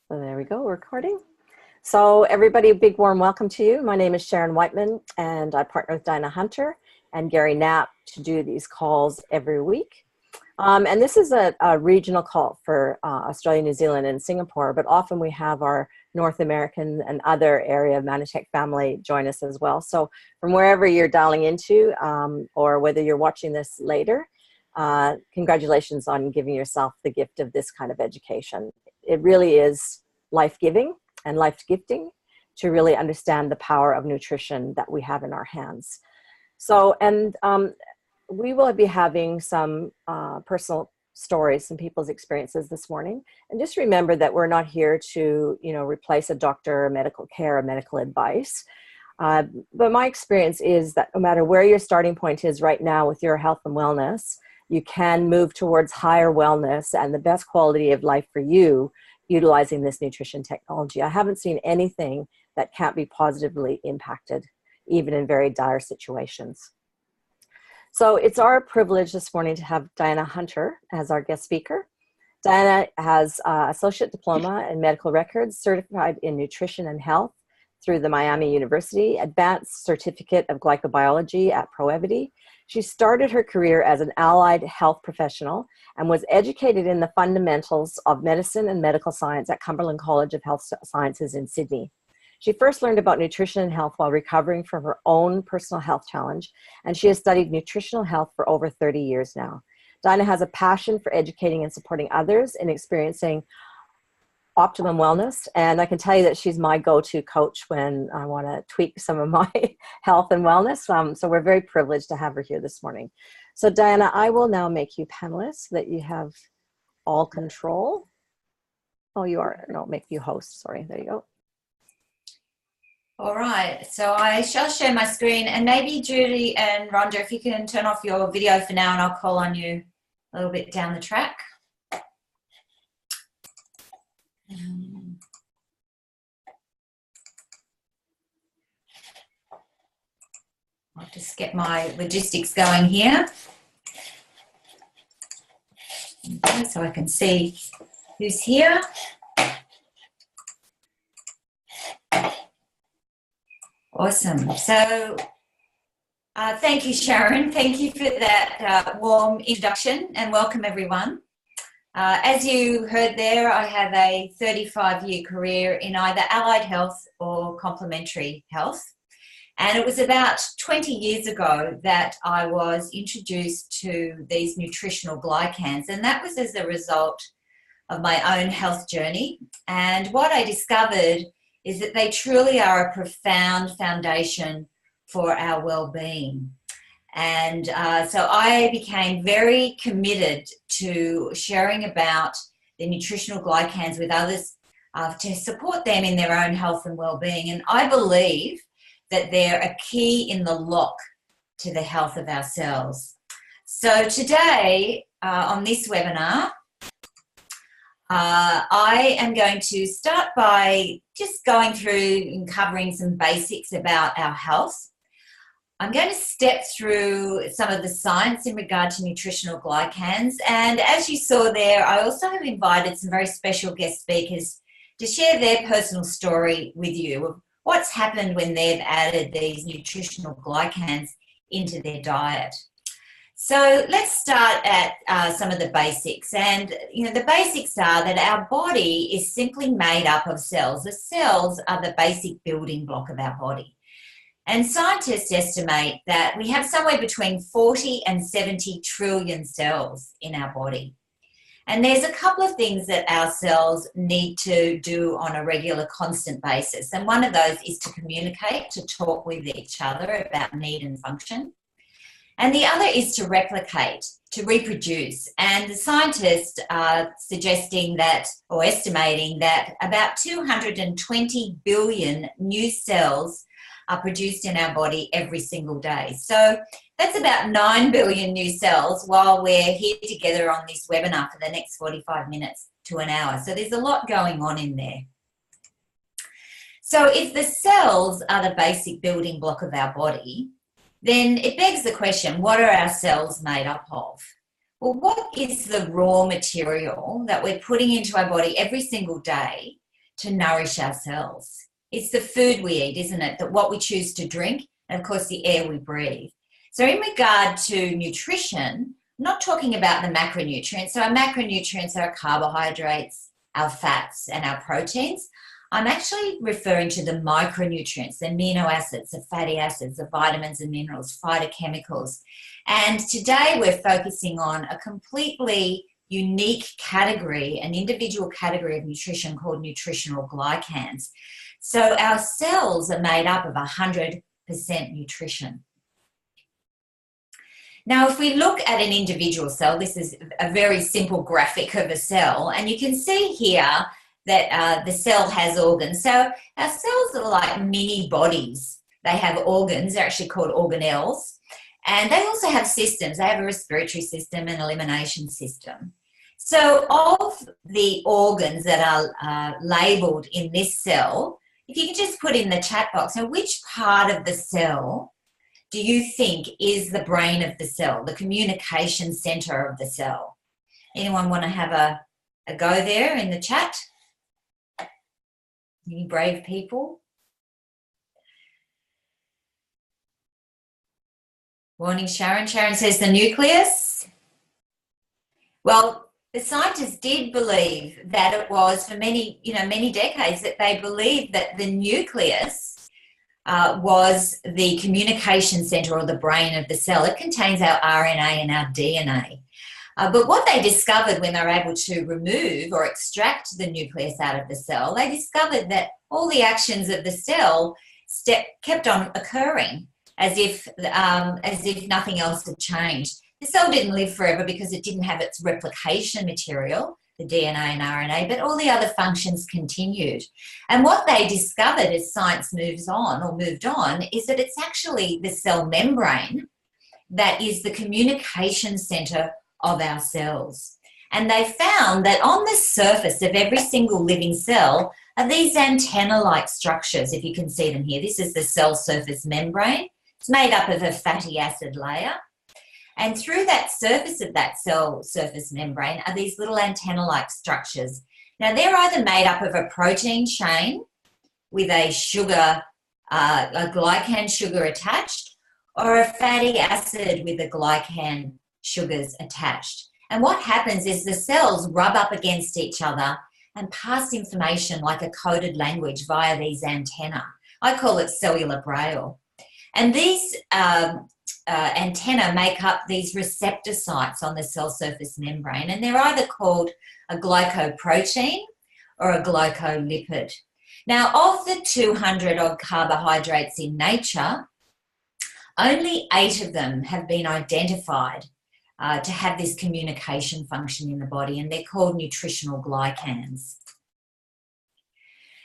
So there we go, recording. So everybody, a big warm welcome to you. My name is Sharon Whiteman, and I partner with Dinah Hunter and Gary Knapp to do these calls every week. And this is a regional call for Australia, New Zealand, and Singapore, but often we have our North American and other area of Manitech family join us as well. So from wherever you're dialing into, or whether you're watching this later, congratulations on giving yourself the gift of this kind of education. It really is life-giving and life-gifting to really understand the power of nutrition that we have in our hands. So, and we will be having some personal stories, some people's experiences this morning. And just remember that we're not here to, replace a doctor, medical care, or medical advice. But my experience is that no matter where your starting point is right now with your health and wellness, you can move towards higher wellness and the best quality of life for you utilizing this nutrition technology. I haven't seen anything that can't be positively impacted, even in very dire situations. So it's our privilege this morning to have Dinah Hunter as our guest speaker. Dinah has associate diploma in medical records, certified in nutrition and health through the Miami University, advanced certificate of glycobiology at ProEvity. She started her career as an allied health professional and was educated in the fundamentals of medicine and medical science at Cumberland College of Health Sciences in Sydney. She first learned about nutrition and health while recovering from her own personal health challenge, and she has studied nutritional health for over 30 years now. Dinah has a passion for educating and supporting others in experiencing optimum wellness, and I can tell you that she's my go-to coach when I want to tweak some of my health and wellness. So we're very privileged to have her here this morning. So Dinah, I will now make you panelists so that you have all control. Oh, you are. No, make you host. Sorry, there you go. All right, so I shall share my screen, and maybe Judy and Rhonda, if you can turn off your video for now, and I'll call on you a little bit down the track. I'll just get my logistics going here, okay, so I can see who's here. Awesome. So thank you, Sharon. Thank you for that warm introduction, and welcome everyone. As you heard there, I have a 35-year career in either allied health or complementary health. And it was about 20 years ago that I was introduced to these nutritional glycans, and that was as a result of my own health journey. And what I discovered is that they truly are a profound foundation for our well-being. And so I became very committed to sharing about the nutritional glycans with others to support them in their own health and well-being. And I believe that they're a key in the lock to the health of our cells. So today on this webinar, I am going to start by just going through and covering some basics about our health. I'm going to step through some of the science in regard to nutritional glycans, and as you saw there, I also have invited some very special guest speakers to share their personal story with you of what's happened when they've added these nutritional glycans into their diet. So let's start at some of the basics. And, the basics are that our body is simply made up of cells. The cells are the basic building block of our body. And scientists estimate that we have somewhere between 40 and 70 trillion cells in our body. And there's a couple of things that our cells need to do on a regular, constant basis. And one of those is to communicate, to talk with each other about need and function. And the other is to replicate, to reproduce. And the scientists are suggesting that, or estimating that, about 220 billion new cells are produced in our body every single day. So that's about 9 billion new cells while we're here together on this webinar for the next 45 minutes to an hour. So there's a lot going on in there. So if the cells are the basic building block of our body, then it begs the question, what are our cells made up of? Well, what is the raw material that we're putting into our body every single day to nourish our cells. It's the food we eat, isn't it? That what we choose to drink, and of course the air we breathe. So in regard to nutrition, I'm not talking about the macronutrients. So our macronutrients are our carbohydrates, our fats, and our proteins. I'm actually referring to the micronutrients, the amino acids, the fatty acids, the vitamins and minerals, phytochemicals. And today we're focusing on a completely unique category, an individual category of nutrition called nutritional glycans. So our cells are made up of 100% nutrition. Now, if we look at an individual cell, this is a very simple graphic of a cell, and you can see here that the cell has organs. So our cells are like mini bodies. They have organs, they're actually called organelles, and they also have systems. They have a respiratory system and elimination system. So of the organs that are labelled in this cell, if you can just put in the chat box, now which part of the cell do you think is the brain of the cell, the communication centre of the cell? Anyone want to have a go there in the chat? Any brave people? Morning, Sharon. Sharon says the nucleus. Well, the scientists did believe that it was for many decades that they believed that the nucleus was the communication centre or the brain of the cell. It contains our RNA and our DNA. But what they discovered when they were able to remove or extract the nucleus out of the cell, they discovered that all the actions of the cell kept on occurring as if nothing else had changed. The cell didn't live forever because it didn't have its replication material, the DNA and RNA, but all the other functions continued. And what they discovered as science moved on is that it's actually the cell membrane that is the communication centre of our cells. And they found that on the surface of every single living cell are these antenna-like structures, if you can see them here. This is the cell surface membrane. It's made up of a fatty acid layer. And through that surface of that cell surface membrane are these little antenna-like structures. Now, they're either made up of a protein chain with a sugar, a glycan sugar attached, or a fatty acid with the glycan sugars attached. And what happens is the cells rub up against each other and pass information like a coded language via these antennae. I call it cellular braille. And these antennae make up these receptor sites on the cell surface membrane, and they're either called a glycoprotein or a glycolipid. Now, of the 200 odd carbohydrates in nature, only 8 of them have been identified to have this communication function in the body, and they're called nutritional glycans.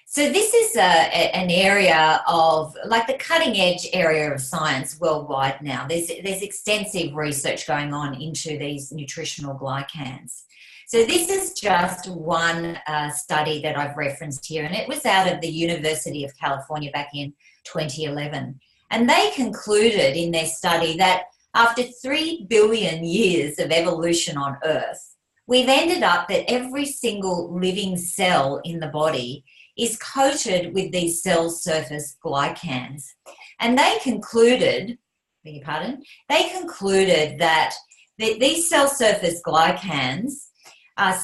So this is an area of, like, the cutting edge area of science worldwide now. There's extensive research going on into these nutritional glycans. So this is just one study that I've referenced here, and it was out of the University of California back in 2011. And they concluded in their study that after 3 billion years of evolution on Earth, we've ended up that every single living cell in the body is coated with these cell surface glycans. And they concluded, that these cell surface glycans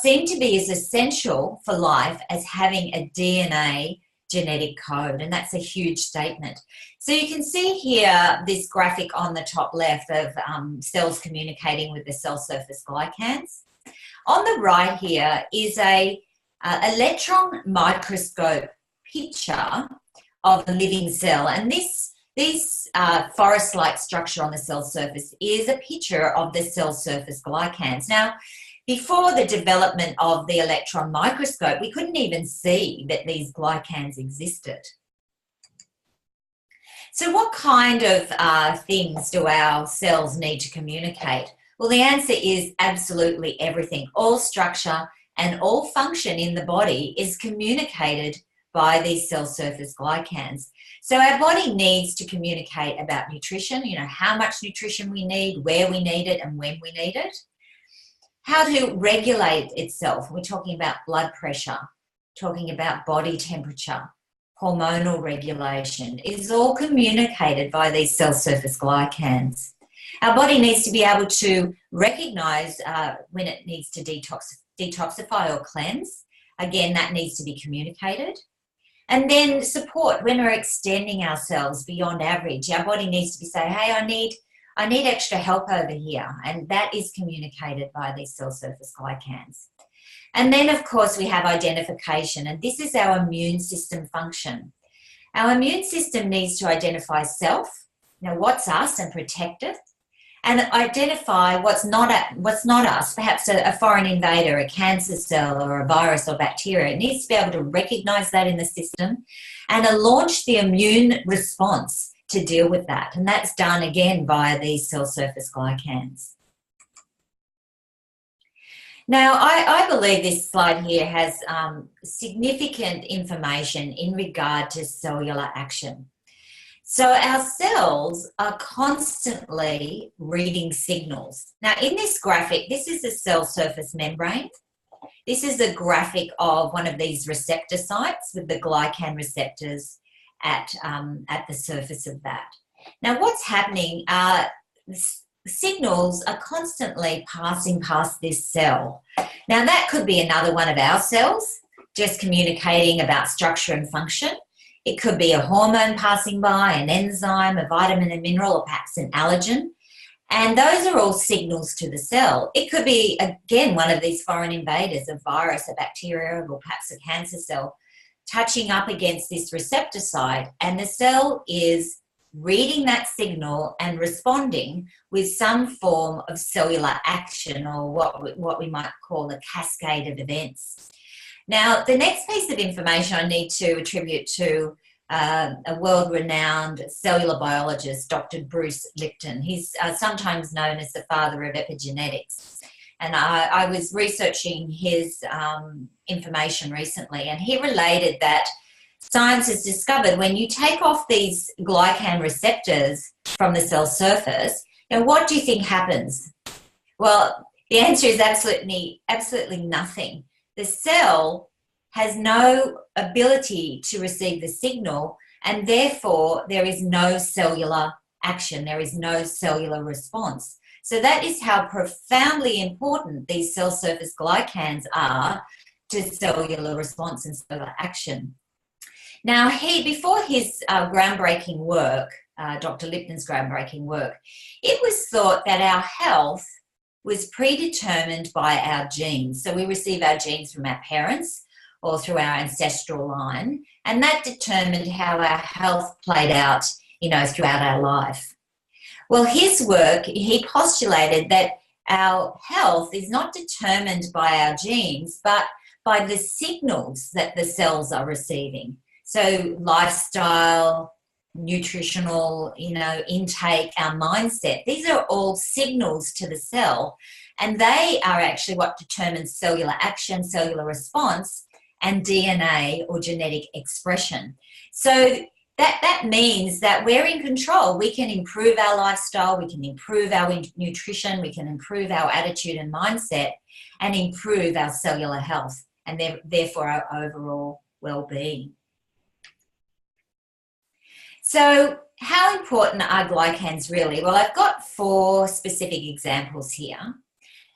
seem to be as essential for life as having a DNA genetic code, and that's a huge statement. So you can see here this graphic on the top left of cells communicating with the cell surface glycans. On the right here is a electron microscope picture of a living cell, and this forest-like structure on the cell surface is a picture of the cell surface glycans. Now, before the development of the electron microscope, we couldn't even see that these glycans existed. So what kind of things do our cells need to communicate? Well, the answer is absolutely everything. All structure and all function in the body is communicated by these cell surface glycans. So our body needs to communicate about nutrition, how much nutrition we need, where we need it, and when we need it. How to regulate itself. We're talking about blood pressure, talking about body temperature, hormonal regulation, is all communicated by these cell surface glycans. Our body needs to be able to recognise when it needs to detoxify or cleanse. Again, that needs to be communicated. And then support when we're extending ourselves beyond average. Our body needs to be saying, hey, I need extra help over here. And that is communicated by these cell surface glycans. And then, of course, we have identification. And this is our immune system function. Our immune system needs to identify self, what's us, and protect it. And identify what's not us, perhaps a foreign invader, a cancer cell or a virus or bacteria. It needs to be able to recognise that in the system and launch the immune response to deal with that. And that's done, again, via these cell surface glycans. Now, I believe this slide here has significant information in regard to cellular action. So our cells are constantly reading signals. Now, in this graphic, this is the cell surface membrane. This is a graphic of one of these receptor sites with the glycan receptors at the surface of that. Now, what's happening? Signals are constantly passing past this cell. Now, that could be another one of our cells just communicating about structure and function. It could be a hormone passing by, an enzyme, a vitamin and mineral, or perhaps an allergen. And those are all signals to the cell. It could be, again, one of these foreign invaders, a virus, a bacteria, or perhaps a cancer cell, touching up against this receptor site. And the cell is reading that signal and responding with some form of cellular action, or what we might call a cascade of events. Now, the next piece of information I need to attribute to a world-renowned cellular biologist, Dr. Bruce Lipton. He's sometimes known as the father of epigenetics. And I was researching his information recently, and he related that science has discovered when you take off these glycan receptors from the cell surface, what do you think happens? Well, the answer is absolutely nothing. The cell has no ability to receive the signal, and therefore there is no cellular action, there is no cellular response. So that is how profoundly important these cell surface glycans are to cellular response and cellular action. Now, before his groundbreaking work, Dr. Lipton's groundbreaking work, it was thought that our health was predetermined by our genes. So we receive our genes from our parents or through our ancestral line, and that determined how our health played out, throughout our life. Well, his work, he postulated that our health is not determined by our genes, but by the signals that the cells are receiving. So lifestyle, nutritional, intake, our mindset, these are all signals to the cell, and they are actually what determines cellular action, cellular response, and DNA or genetic expression. So that means that we're in control. We can improve our lifestyle, we can improve our nutrition, we can improve our attitude and mindset, and improve our cellular health, and therefore our overall well-being. So how important are glycans really? Well, I've got 4 specific examples here.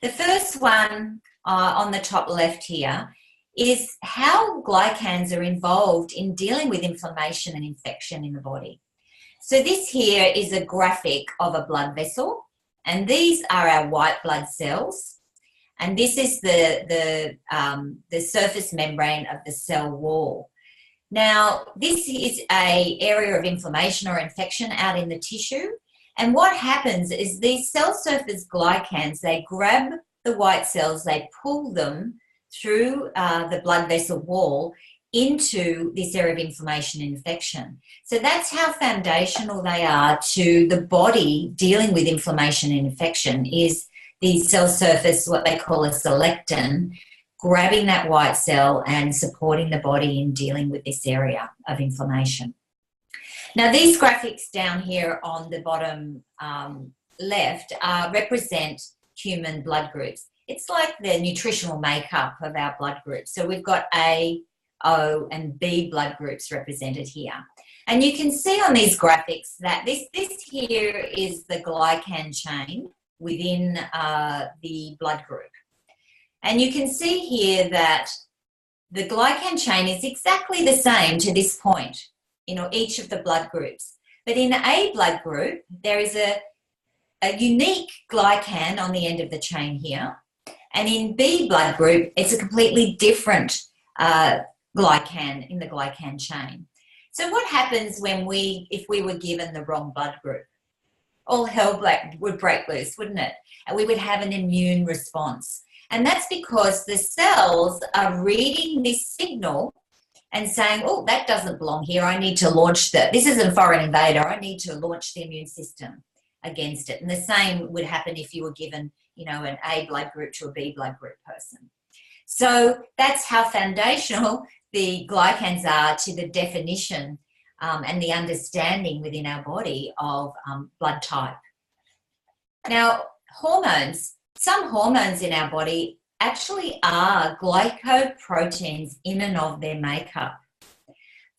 The first one on the top left here is how glycans are involved in dealing with inflammation and infection in the body. So this here is a graphic of a blood vessel, and these are our white blood cells, and this is the surface membrane of the cell wall. Now, this is an area of inflammation or infection out in the tissue. And what happens is these cell surface glycans, they grab the white cells, they pull them through the blood vessel wall into this area of inflammation and infection. So that's how foundational they are to the body dealing with inflammation and infection, is the cell surface, what they call a selectin, grabbing that white cell and supporting the body in dealing with this area of inflammation. Now, these graphics down here on the bottom left represent human blood groups. It's like the nutritional makeup of our blood groups. So we've got A, O, and B blood groups represented here. And you can see on these graphics that this here is the glycan chain within the blood group. And you can see here that the glycan chain is exactly the same to this point in each of the blood groups. But in A blood group, there is a unique glycan on the end of the chain here. And in B blood group, it's a completely different glycan in the glycan chain. So what happens if we were given the wrong blood group? All hell would break loose, wouldn't it? And we would have an immune response. And that's because the cells are reading this signal and saying, oh, that doesn't belong here. I need to launch this is a foreign invader. I need to launch the immune system against it. And the same would happen if you were given, an A blood group to a B blood group person. So that's how foundational the glycans are to the definition and the understanding within our body of blood type. Now, hormones. Some hormones in our body actually are glycoproteins in and of their makeup.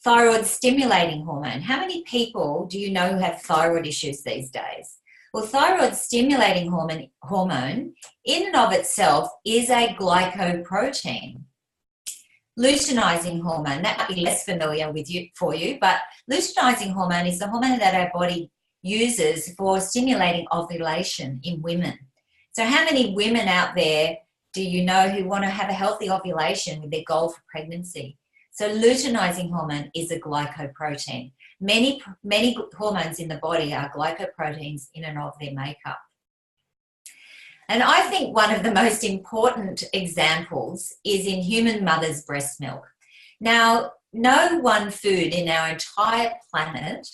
Thyroid stimulating hormone. How many people do you know who have thyroid issues these days? Well, thyroid stimulating hormone in and of itself is a glycoprotein. Luteinizing hormone, that might be less familiar for you, but luteinizing hormone is the hormone that our body uses for stimulating ovulation in women. So how many women out there do you know who want to have a healthy ovulation with their goal for pregnancy? So luteinizing hormone is a glycoprotein. Many hormones in the body are glycoproteins in and of their makeup. And I think one of the most important examples is in human mother's breast milk. Now, no one food in our entire planet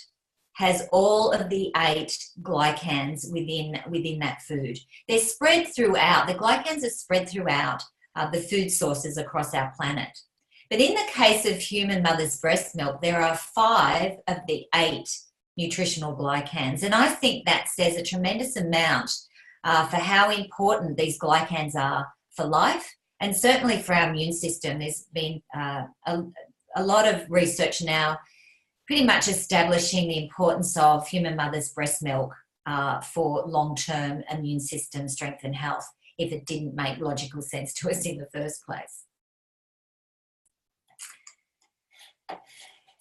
has all of the 8 glycans within that food. They're spread throughout. The glycans are spread throughout the food sources across our planet. But in the case of human mother's breast milk, there are 5 of the 8 nutritional glycans. And I think that says a tremendous amount for how important these glycans are for life and certainly for our immune system. There's been a lot of research now pretty much establishing the importance of human mother's breast milk for long-term immune system strength and health if it didn't make logical sense to us in the first place.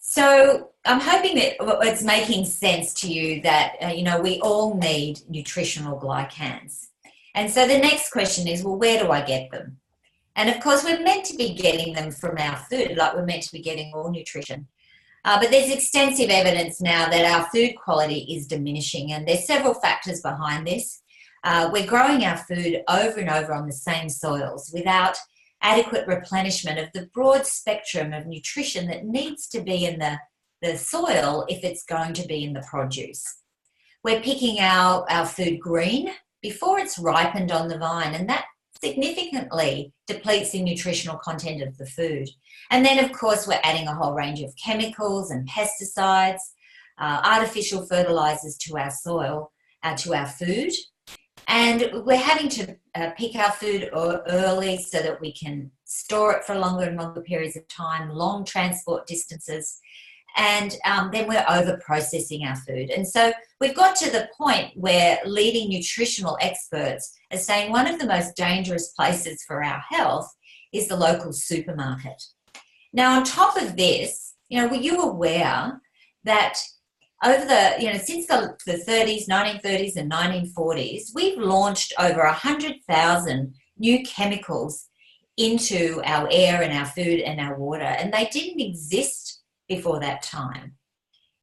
So I'm hoping that it's making sense to you that, we all need nutritional glycans. And so the next question is, well, where do I get them? And of course, we're meant to be getting them from our food, like we're meant to be getting all nutrition. But there's extensive evidence now that our food quality is diminishing, and there's several factors behind this. We're growing our food over and over on the same soils without adequate replenishment of the broad spectrum of nutrition that needs to be in the soil if it's going to be in the produce. We're picking our food green before it's ripened on the vine, and that significantly depletes the nutritional content of the food. And then, of course, we're adding a whole range of chemicals and pesticides, artificial fertilizers to our soil, to our food. And we're having to pick our food early so that we can store it for longer and longer periods of time, long transport distances. And then we're over-processing our food. And so we've got to the point where leading nutritional experts are saying one of the most dangerous places for our health is the local supermarket. Now, on top of this, were you aware that over since the 30s, 1930s and 1940s, we've launched over 100,000 new chemicals into our air and our food and our water, and they didn't exist before that time.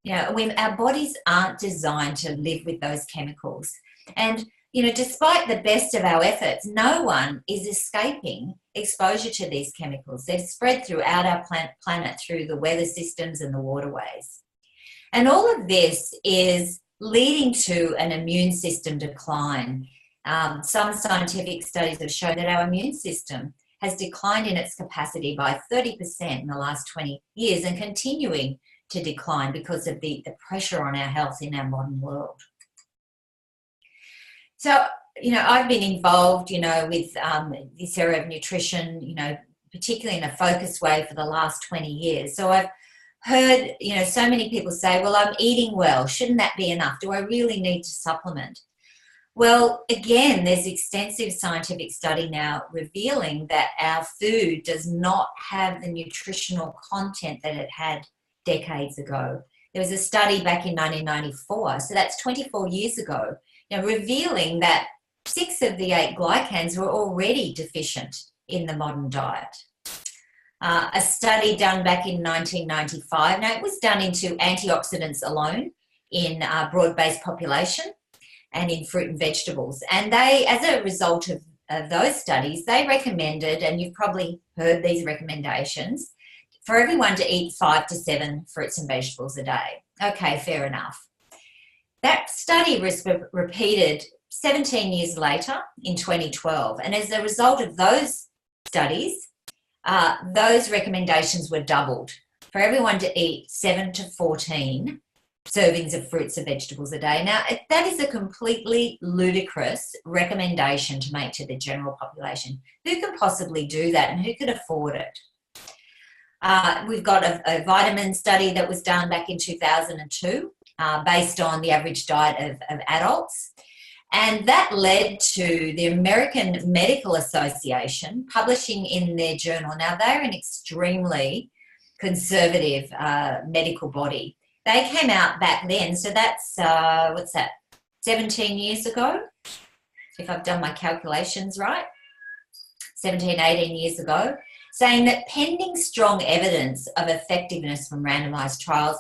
Our bodies aren't designed to live with those chemicals. And, despite the best of our efforts, no one is escaping exposure to these chemicals. They're spread throughout our planet through the weather systems and the waterways. And all of this is leading to an immune system decline. Some scientific studies have shown that our immune system has declined in its capacity by 30% in the last 20 years and continuing to decline because of the pressure on our health in our modern world. So, I've been involved, with this area of nutrition, particularly in a focused way for the last 20 years. So I've heard, so many people say, well, I'm eating well. Shouldn't that be enough? Do I really need to supplement? Well, again, there's extensive scientific study now revealing that our food does not have the nutritional content that it had decades ago. There was a study back in 1994, so that's 24 years ago, revealing that 6 of the 8 glycans were already deficient in the modern diet. A study done back in 1995, now it was done into antioxidants alone in a broad-based population and in fruit and vegetables. And they, as a result of those studies, they recommended, and you've probably heard these recommendations, for everyone to eat 5 to 7 fruits and vegetables a day. Okay, fair enough. That study was repeated 17 years later in 2012. And as a result of those studies, those recommendations were doubled for everyone to eat 7 to 14 servings of fruits and vegetables a day. Now, that is a completely ludicrous recommendation to make to the general population. Who can possibly do that, and who could afford it? We've got a vitamin study that was done back in 2002 based on the average diet of adults. And that led to the American Medical Association publishing in their journal. Now, they're an extremely conservative medical body. They came out back then, so that's, 17 years ago, if I've done my calculations right, 17, 18 years ago, saying that pending strong evidence of effectiveness from randomized trials,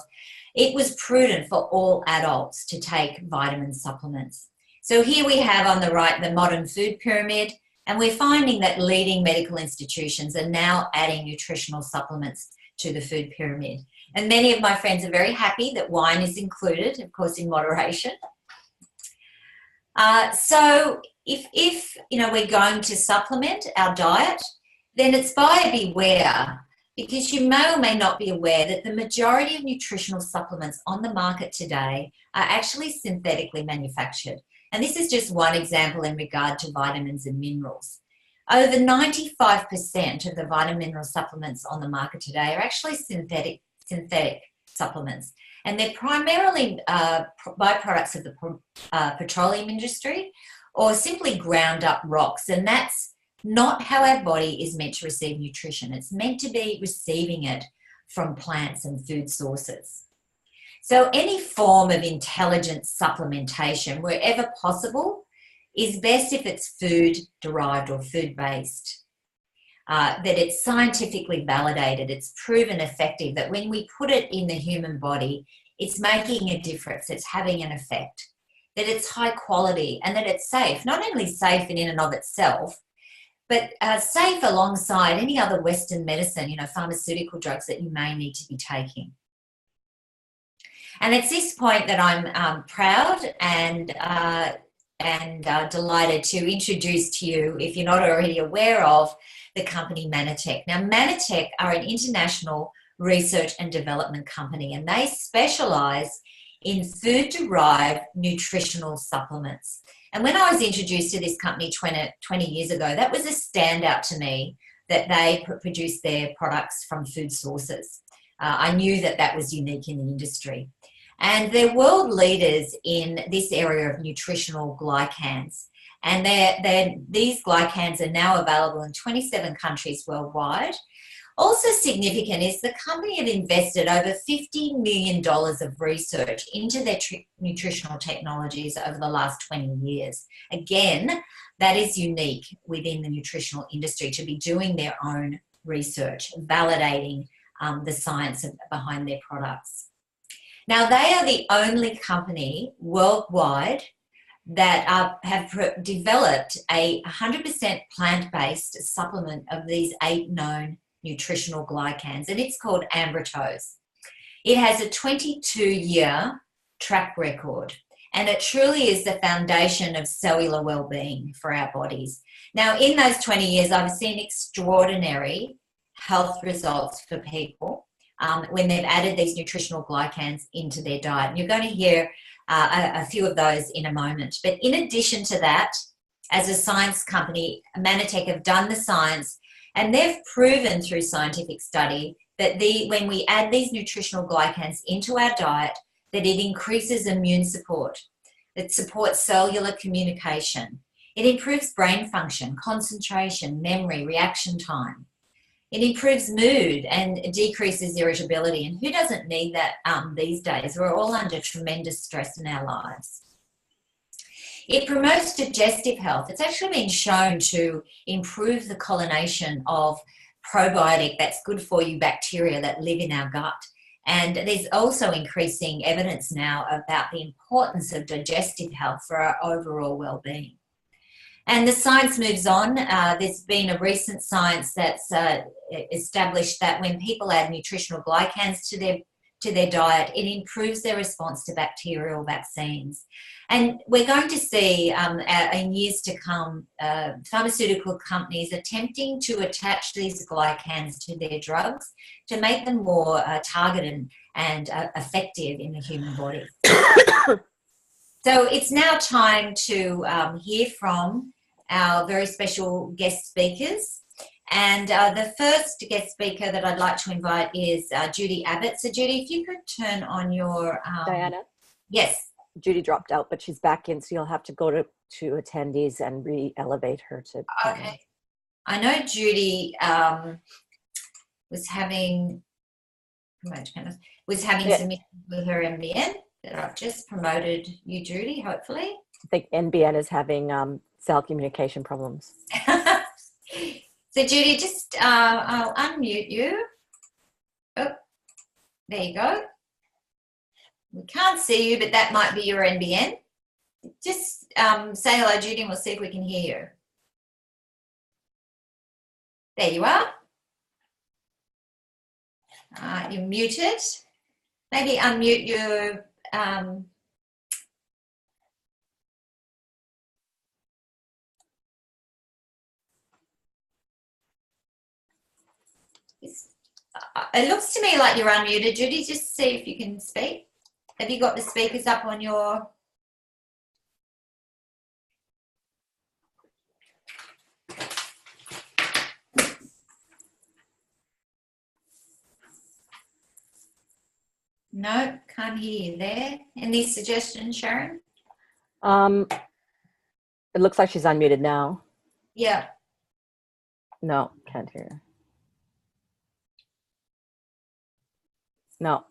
it was prudent for all adults to take vitamin supplements. So here we have on the right the modern food pyramid, and we're finding that leading medical institutions are now adding nutritional supplements to the food pyramid. And many of my friends are very happy that wine is included, of course, in moderation. So if we're going to supplement our diet, then it's buyer beware, because you may or may not be aware that the majority of nutritional supplements on the market today are actually synthetically manufactured. And this is just one example in regard to vitamins and minerals. Over 95% of the vitamin mineral supplements on the market today are actually synthetic supplements. And they're primarily byproducts of the petroleum industry or simply ground up rocks. And that's not how our body is meant to receive nutrition. It's meant to be receiving it from plants and food sources. So any form of intelligent supplementation, wherever possible, is best if it's food-derived or food-based, that it's scientifically validated, it's proven effective, that when we put it in the human body, it's making a difference, it's having an effect, that it's high quality, and that it's safe, not only safe in and of itself, but safe alongside any other Western medicine, pharmaceutical drugs that you may need to be taking. And it's this point that I'm proud and delighted to introduce to you, if you're not already aware of, the company Manitech. Now, Manitech are an international research and development company, and they specialise in food-derived nutritional supplements. And when I was introduced to this company 20 years ago, that was a standout to me, that they produce their products from food sources. I knew that was unique in the industry. And they're world leaders in this area of nutritional glycans. And these glycans are now available in 27 countries worldwide. Also significant is the company have invested over $50 million of research into their nutritional technologies over the last 20 years. Again, that is unique within the nutritional industry, to be doing their own research, validating the science behind their products. Now, they are the only company worldwide that have developed a 100% plant-based supplement of these 8 known nutritional glycans, and it's called Umberto's. It has a 22-year track record, and it truly is the foundation of cellular well-being for our bodies. Now, in those 20 years, I've seen extraordinary health results for people when they've added these nutritional glycans into their diet. And you're going to hear a few of those in a moment. But in addition to that, as a science company, Manitech have done the science And they've proven through scientific study that when we add these nutritional glycans into our diet, that it increases immune support, it supports cellular communication, it improves brain function, concentration, memory, reaction time. It improves mood and decreases irritability. And who doesn't need that these days? We're all under tremendous stress in our lives. It promotes digestive health. It's actually been shown to improve the colonization of probiotic, that's good for you bacteria that live in our gut. And there's also increasing evidence now about the importance of digestive health for our overall well-being. And the science moves on. There's been a recent science that's established that when people add nutritional glycans to their diet, it improves their response to bacterial vaccines. And we're going to see in years to come, pharmaceutical companies attempting to attach these glycans to their drugs to make them more targeted and effective in the human body. So it's now time to hear from our very special guest speakers. And the first guest speaker that I'd like to invite is Judy Abbott. So Judy, if you could turn on your... Diana? Yes. Judy dropped out, but she's back in, so you'll have to go to attendees and re-elevate her to... Okay. I know Judy was having some issues with her MBN. That I've just promoted you, Judy, hopefully. I think NBN is having cell communication problems. So, Judy, just I'll unmute you. Oh, there you go. We can't see you, but that might be your NBN. Just say hello, Judy, and we'll see if we can hear you. There you are. You're muted. Maybe unmute your... it looks to me like you're unmuted, Judy. Just see if you can speak. Have you got the speakers up on your... No, can't hear you there. Any suggestions, Sharon? It looks like she's unmuted now. Yeah. No, can't hear her. No.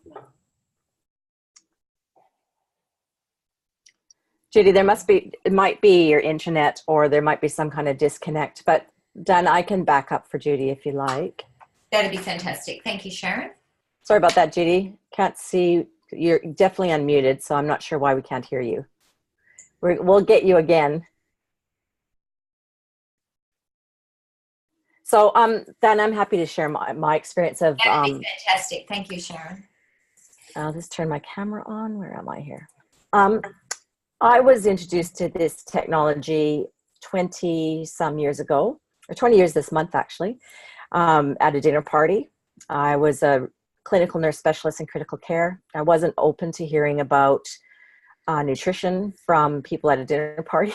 Judy, it might be your internet, or there might be some kind of disconnect, but Dan, I can back up for Judy if you like. That'd be fantastic. Thank you, Sharon. Sorry about that, Judy. Can't see. You're definitely unmuted, so I'm not sure why we can't hear you. We'll get you again. So, Dan, I'm happy to share my experience of... That'd be fantastic. Thank you, Sharon. I'll just turn my camera on. Where am I here? I was introduced to this technology 20-some years ago, or 20 years this month, actually, at a dinner party. I was a clinical nurse specialist in critical care. I wasn't open to hearing about nutrition from people at a dinner party.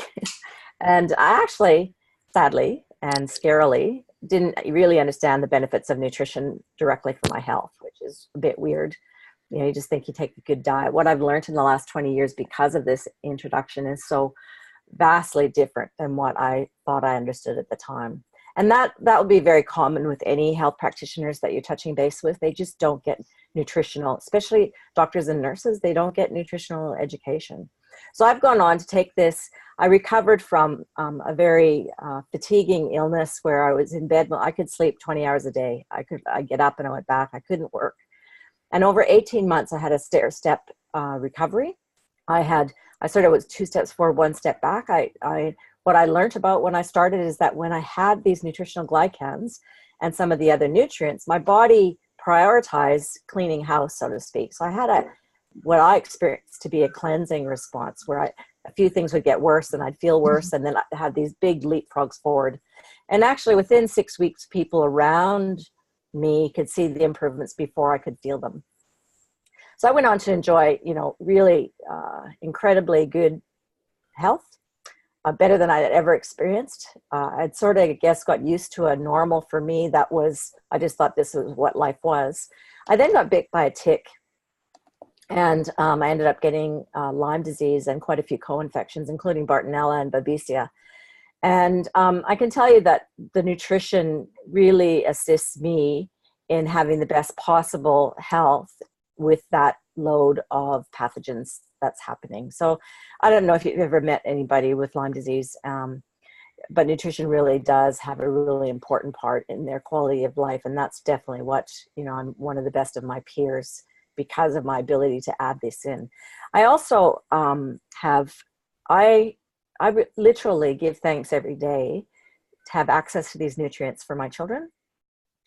And I actually, sadly and scarily, didn't really understand the benefits of nutrition directly for my health, which is a bit weird. You know, you just think you take a good diet. What I've learned in the last 20 years because of this introduction is so vastly different than what I thought I understood at the time. And that would be very common with any health practitioners that you're touching base with. They just don't get nutritional, especially doctors and nurses, they don't get nutritional education. So I've gone on to take this. I recovered from a very fatiguing illness where I was in bed. Well, I could sleep 20 hours a day. I'd get up and I went back. I couldn't work. And over 18 months, I had a stair-step recovery. I sort of was 2 steps forward, 1 step back. What I learned about when I started is that when I had these nutritional glycans and some of the other nutrients, my body prioritized cleaning house, so to speak. So I had what I experienced to be a cleansing response where a few things would get worse and I'd feel worse, and then I had these big leapfrogs forward. And actually within 6 weeks, people around me could see the improvements before I could feel them. So I went on to enjoy, really incredibly good health. better than I had ever experienced. I'd sort of, I guess, got used to a normal for me that was, I just thought this was what life was. I then got bit by a tick, and I ended up getting Lyme disease and quite a few co-infections, including Bartonella and Babesia. And I can tell you that the nutrition really assists me in having the best possible health with that load of pathogens that's happening. So I don't know if you've ever met anybody with Lyme disease, but nutrition really does have a really important part in their quality of life. And that's definitely what, I'm one of the best of my peers because of my ability to add this in. I also I literally give thanks every day to have access to these nutrients for my children.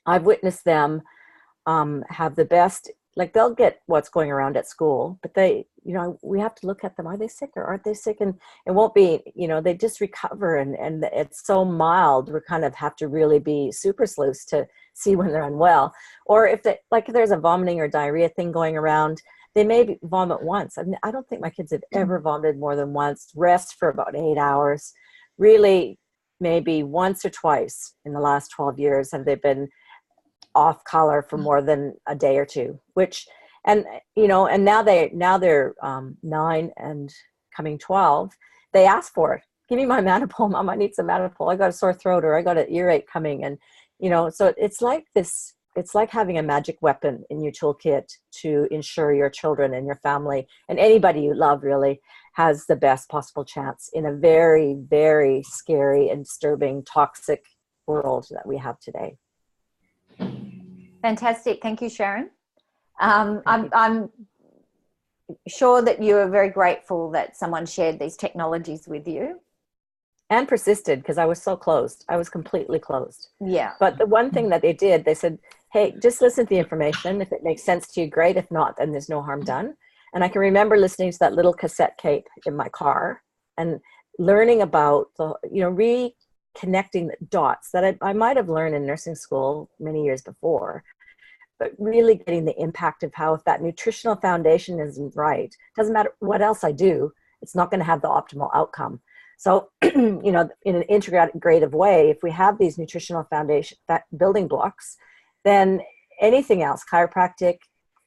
I've witnessed them have the best, like they'll get what's going around at school, but they, we have to look at them. Are they sick or aren't they sick? And it won't be, they just recover and it's so mild. We kind of have to really be super sleuths to see when they're unwell. Or if there's a vomiting or diarrhea thing going around, they may vomit once. I mean, I don't think my kids have ever vomited more than once. Rest for about 8 hours. Really, maybe once or twice in the last 12 years have they been off color for more than a day or two. And now they're 9 and coming 12. They ask for it. Give me my Manipul, Mom. I need some Manipul. I got a sore throat or I got an earache coming, and so it's like this. It's like having a magic weapon in your toolkit to ensure your children and your family and anybody you love really has the best possible chance in a very, very scary and disturbing, toxic world that we have today. Fantastic. Thank you, Sharon. I'm sure that you are very grateful that someone shared these technologies with you. And persisted, because I was so closed. I was completely closed. Yeah. But the one thing that they did, they said, hey, just listen to the information. If it makes sense to you, great. If not, then there's no harm done. And I can remember listening to that little cassette tape in my car and learning about the, reconnecting the dots that I might have learned in nursing school many years before, but really getting the impact of how if that nutritional foundation isn't right, doesn't matter what else I do, it's not going to have the optimal outcome. So, in an integrative way, if we have these nutritional foundation building blocks, then anything else, chiropractic,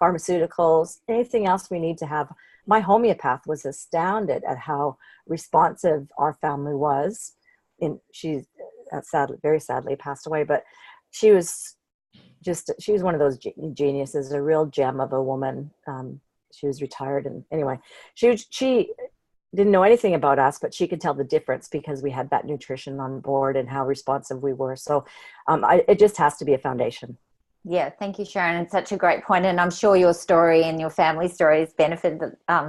pharmaceuticals, anything else we need to have. My homeopath was astounded at how responsive our family was. She's very sadly passed away, but she was one of those geniuses, a real gem of a woman. She was retired, and anyway, she didn't know anything about us, but she could tell the difference because we had that nutrition on board and how responsive we were. So it just has to be a foundation. Yeah, thank you, Sharon. It's such a great point, and I'm sure your story and your family story has benefited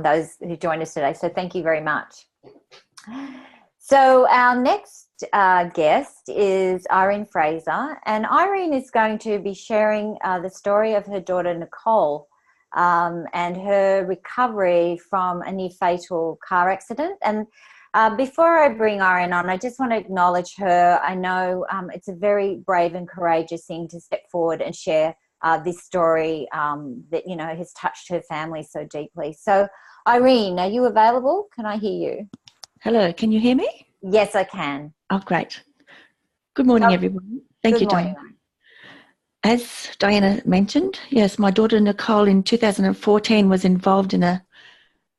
those who joined us today. So thank you very much. So our next guest is Erin Fraser, and Irene is going to be sharing the story of her daughter Nicole and her recovery from a near fatal car accident. And before I bring Irene on, I just want to acknowledge her. I know it's a very brave and courageous thing to step forward and share this story that, has touched her family so deeply. So, Irene, are you available? Can I hear you? Hello, can you hear me? Yes, I can. Oh, great. Good morning, everyone. Thank you, Diana. As Diana mentioned, yes, my daughter Nicole in 2014 was involved in a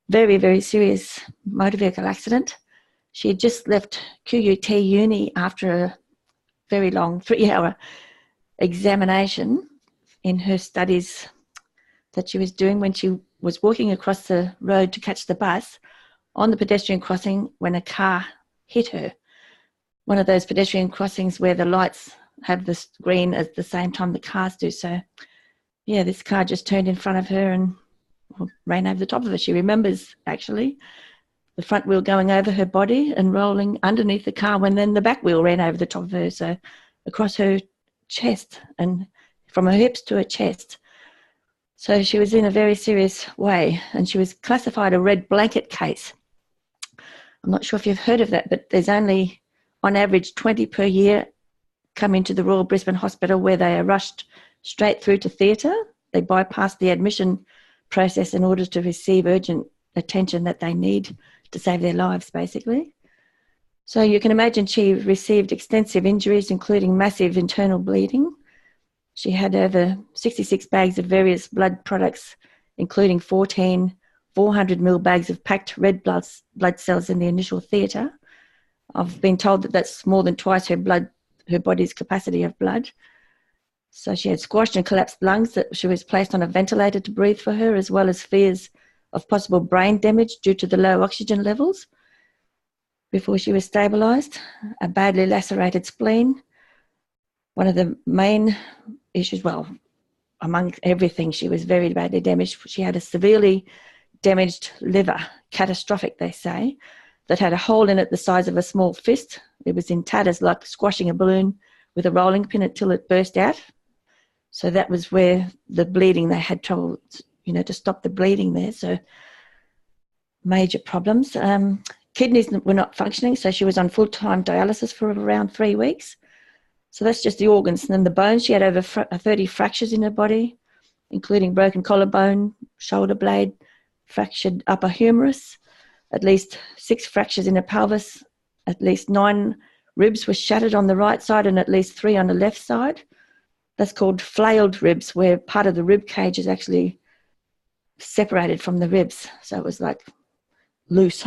very, very serious motor vehicle accident. She had just left QUT uni after a very long 3-hour examination in her studies that she was doing when she was walking across the road to catch the bus on the pedestrian crossing when a car hit her. One of those pedestrian crossings where the lights have this green at the same time the cars do. So, yeah, this car just turned in front of her and ran over the top of her. She remembers, actually, the front wheel going over her body and rolling underneath the car when then the back wheel ran over the top of her, so across her chest and from her hips to her chest. So she was in a very serious way, and she was classified a red blanket case. I'm not sure if you've heard of that, but there's only, on average, 20 per year come into the Royal Brisbane Hospital where they are rushed straight through to theatre. They bypass the admission process in order to receive urgent attention that they need to save their lives, basically. So you can imagine she received extensive injuries, including massive internal bleeding. She had over 66 bags of various blood products, including 14 400 ml bags of packed red blood cells in the initial theatre. I've been told that that's more than twice her body's capacity of blood. So she had squashed and collapsed lungs that she was placed on a ventilator to breathe for her, as well as fears of possible brain damage due to the low oxygen levels before she was stabilised. A badly lacerated spleen. One of the main issues, well, among everything, she was very badly damaged. She had a severely damaged liver, catastrophic, they say, that had a hole in it the size of a small fist. It was in tatters, like squashing a balloon with a rolling pin until it burst out. So that was where the bleeding, they had trouble, to stop the bleeding there. So major problems. Kidneys were not functioning, so she was on full-time dialysis for around 3 weeks. So that's just the organs. And then the bones, she had over 30 fractures in her body, including broken collarbone, shoulder blade, fractured upper humerus, at least 6 fractures in her pelvis, at least 9 ribs were shattered on the right side and at least 3 on the left side. That's called flailed ribs, where part of the rib cage is actually separated from the ribs. So it was like loose.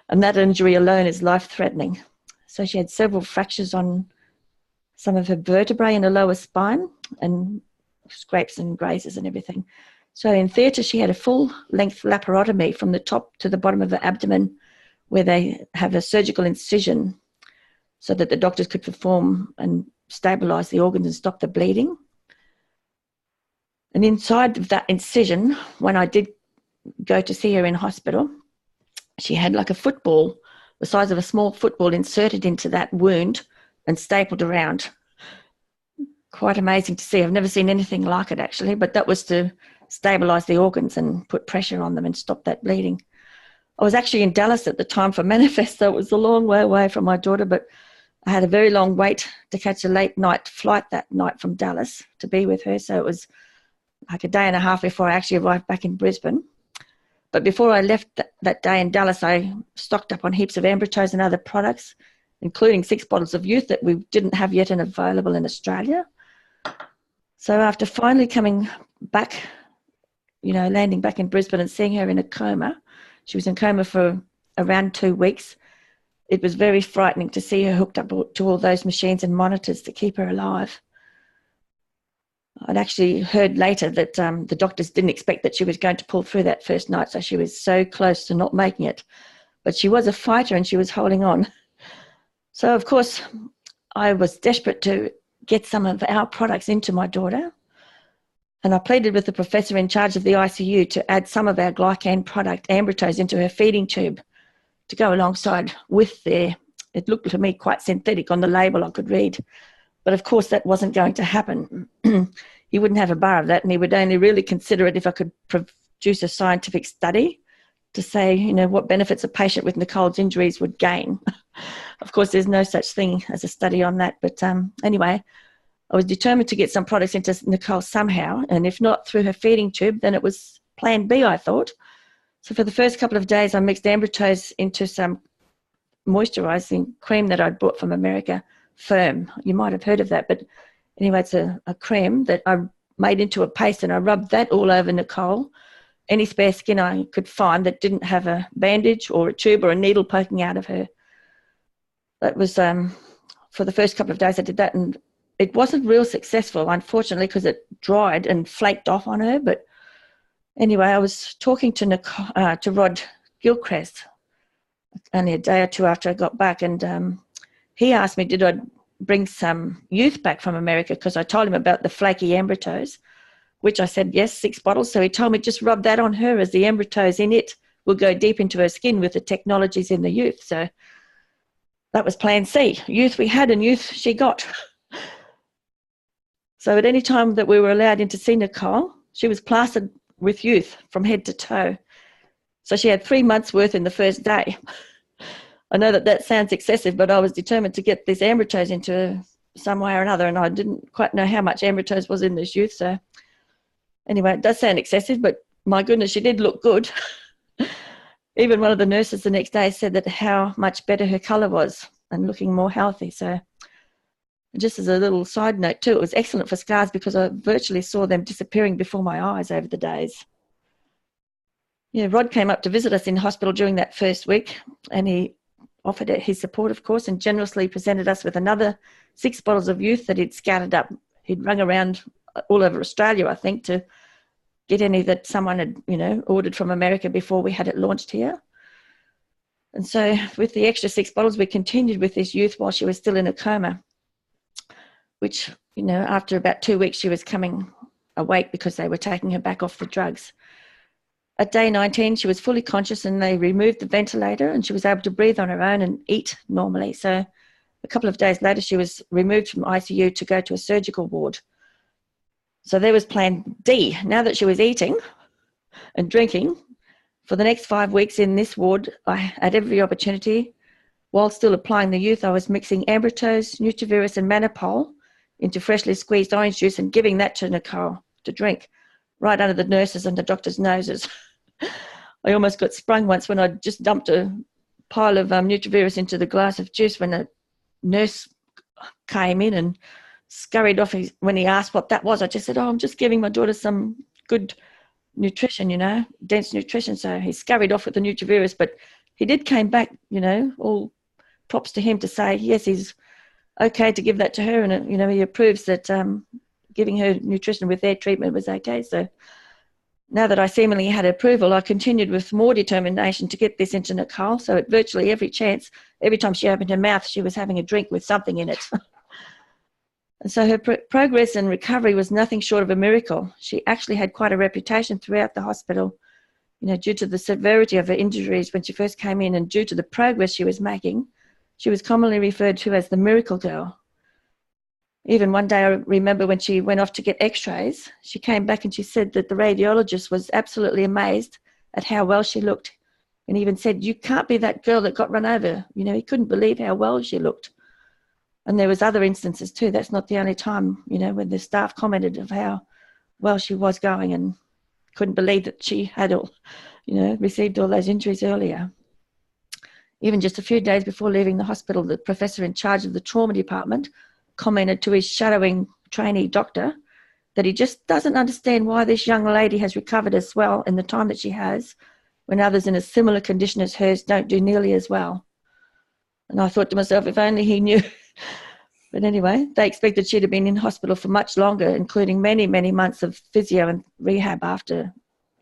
And that injury alone is life-threatening. So she had several fractures on some of her vertebrae in her lower spine and scrapes and grazes and everything. So in theatre, she had a full-length laparotomy from the top to the bottom of her abdomen, where they have a surgical incision so that the doctors could perform and stabilise the organs and stop the bleeding. And inside of that incision, when I did go to see her in hospital, she had like a football, the size of a small football, inserted into that wound and stapled around. Quite amazing to see. I've never seen anything like it, actually, but that was to stabilise the organs and put pressure on them and stop that bleeding. I was actually in Dallas at the time for Manifest, so it was a long way away from my daughter, but I had a very long wait to catch a late night flight that night from Dallas to be with her, so it was like a day and a half before I actually arrived back in Brisbane. But before I left that day in Dallas, I stocked up on heaps of Umbertos and other products, including 6 bottles of youth that we didn't have yet and available in Australia. So after finally coming back, landing back in Brisbane and seeing her in a coma, she was in coma for around 2 weeks. It was very frightening to see her hooked up to all those machines and monitors to keep her alive. I'd actually heard later that the doctors didn't expect that she was going to pull through that first night, so she was so close to not making it. But she was a fighter and she was holding on. So, of course, I was desperate to get some of our products into my daughter. And I pleaded with the professor in charge of the ICU to add some of our Glycan product, Umbertos, into her feeding tube to go alongside with it looked to me quite synthetic on the label I could read. But of course that wasn't going to happen. He wouldn't have a bar of that, and he would only really consider it if I could produce a scientific study to say, what benefits a patient with Nicole's injuries would gain. Of course, there's no such thing as a study on that. But anyway, I was determined to get some products into Nicole somehow, and if not through her feeding tube, then it was plan B, I thought. So for the first couple of days, I mixed Umbertos into some moisturising cream that I'd bought from America, Firm. You might have heard of that, but anyway, it's a cream that I made into a paste, and I rubbed that all over Nicole. Any spare skin I could find that didn't have a bandage or a tube or a needle poking out of her. That was for the first couple of days I did that, and it wasn't real successful, unfortunately, because it dried and flaked off on her. But anyway, I was talking to Rod Gilchrist only a day or two after I got back, and he asked me, did I bring some youth back from America, because I told him about the flaky Umbertos, which I said, yes, 6 bottles. So he told me just rub that on her, as the Umbertos in it will go deep into her skin with the technologies in the youth. So that was plan C. Youth we had and youth she got. So at any time that we were allowed in to see Nicole, she was plastered with youth from head to toe. So she had 3 months worth in the first day. I know that sounds excessive, but I was determined to get this Umbertos into her some way or another, and I didn't quite know how much Umbertos was in this youth. So anyway, it does sound excessive, but my goodness, she did look good. even one of the nurses the next day said that how much better her colour was and looking more healthy. So just as a little side note too, it was excellent for scars because I virtually saw them disappearing before my eyes over the days. Yeah, Rod came up to visit us in hospital during that first week, and he offered his support, of course, and generously presented us with another 6 bottles of youth that he'd scattered up. He'd rung around all over Australia, I think, to get any that someone had, ordered from America before we had it launched here. And so with the extra 6 bottles, we continued with this youth while she was still in a coma, which, after about 2 weeks, she was coming awake because they were taking her back off the drugs. At day 19, she was fully conscious and they removed the ventilator and she was able to breathe on her own and eat normally. So a couple of days later, she was removed from ICU to go to a surgical ward. So there was plan D. Now that she was eating and drinking, for the next 5 weeks in this ward, I had every opportunity, while still applying the youth, I was mixing Umbertos, Nutrivirus and Manipol into freshly squeezed orange juice and giving that to Nicole to drink, right under the nurses and the doctors' noses. I almost got sprung once when I just dumped a pile of Nutrivirus into the glass of juice when a nurse came in and scurried off. When he asked what that was, I just said, I'm just giving my daughter some good nutrition, dense nutrition. So he scurried off with the Nutrivirus, but he did came back, all props to him to say, yes, he's okay to give that to her. And, he approves that giving her nutrition with their treatment was okay. So now that I seemingly had approval, I continued with more determination to get this into Nicole. So at virtually every chance, every time she opened her mouth, she was having a drink with something in it. And so her progress and recovery was nothing short of a miracle. She actually had quite a reputation throughout the hospital, due to the severity of her injuries when she first came in and due to the progress she was making. She was commonly referred to as the miracle girl. Even one day I remember when she went off to get x-rays, she came back and she said that the radiologist was absolutely amazed at how well she looked, and even said, you can't be that girl that got run over. He couldn't believe how well she looked. And there was other instances too. That's not the only time, when the staff commented of how well she was going and couldn't believe that she had all, received all those injuries earlier. Even just a few days before leaving the hospital, the professor in charge of the trauma department commented to his shadowing trainee doctor that he just doesn't understand why this young lady has recovered as well in the time that she has, when others in a similar condition as hers don't do nearly as well. And I thought to myself, if only he knew. But anyway, they expected she'd have been in hospital for much longer, including many, many months of physio and rehab after,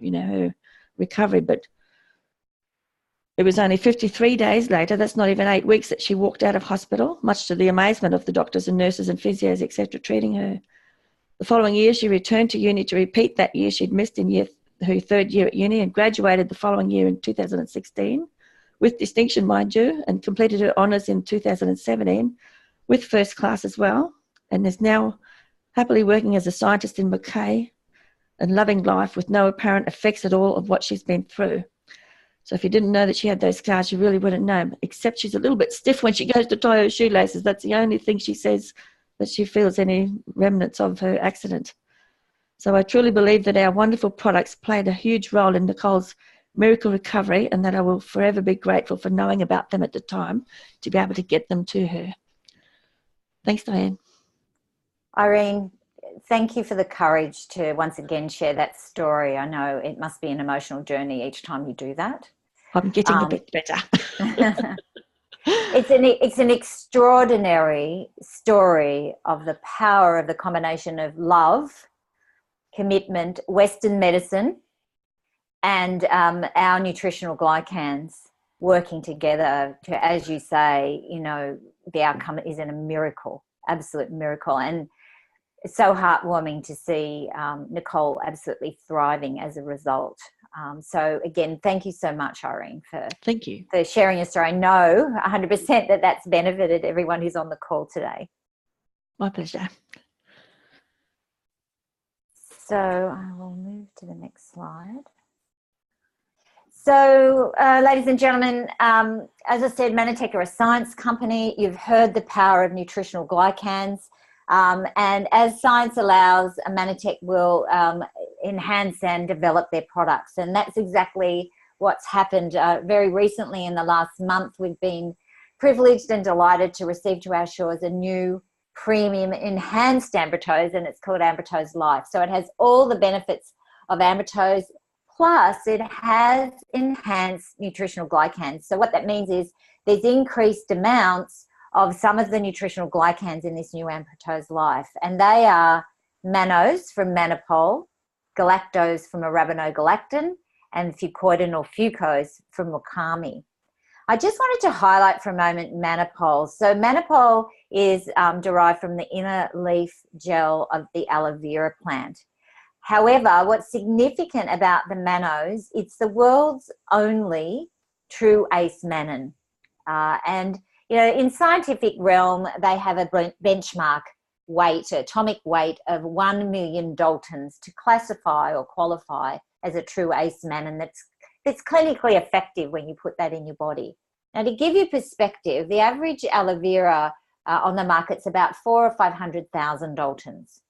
her recovery. But it was only 53 days later, that's not even 8 weeks, that she walked out of hospital, much to the amazement of the doctors and nurses and physios, etc., treating her. The following year, she returned to uni to repeat that year she'd missed in her 3rd year at uni, and graduated the following year in 2016, with distinction, mind you, and completed her honours in 2017 with first class as well, and is now happily working as a scientist in Mackay and loving life with no apparent effects at all of what she's been through. So if you didn't know that she had those scars, you really wouldn't know, except she's a little bit stiff when she goes to tie her shoelaces. That's the only thing she says that she feels any remnants of her accident. So I truly believe that our wonderful products played a huge role in Nicole's miracle recovery, and that I will forever be grateful for knowing about them at the time to be able to get them to her. Thanks, Diane. Irene, thank you for the courage to once again share that story. I know it must be an emotional journey each time you do that. I'm getting a bit better. It's an extraordinary story of the power of the combination of love, commitment, Western medicine, and our nutritional glycans working together to, as you say, the outcome is a miracle, absolute miracle. And it's so heartwarming to see Nicole absolutely thriving as a result. So again, thank you so much, Irene, for sharing your story. I know 100% that that's benefited everyone who's on the call today. My pleasure. So I will move to the next slide. So, ladies and gentlemen, as I said, Manitech are a science company. You've heard the power of nutritional glycans. And as science allows, Manitech will enhance and develop their products. And that's exactly what's happened very recently in the last month. We've been privileged and delighted to receive to our shores a new premium enhanced Ambertose, and it's called Ambertose Life. So it has all the benefits of Ambertose, plus it has enhanced nutritional glycans. So what that means is there's increased amounts of some of the nutritional glycans in this new Ambertose Life, and they are mannose from manopole, galactose from arabinogalactan, and fucoidan or fucose from wakame. I just wanted to highlight for a moment manopole. So manopole is derived from the inner leaf gel of the aloe vera plant. However, what's significant about the mannose, it's the world's only true ace mannan. And, you know, in scientific realm, they have a benchmark weight, atomic weight of 1 million daltons to classify or qualify as a true ace mannan that's clinically effective when you put that in your body. Now, to give you perspective, the average aloe vera on the market's about 400,000 or 500,000 daltons.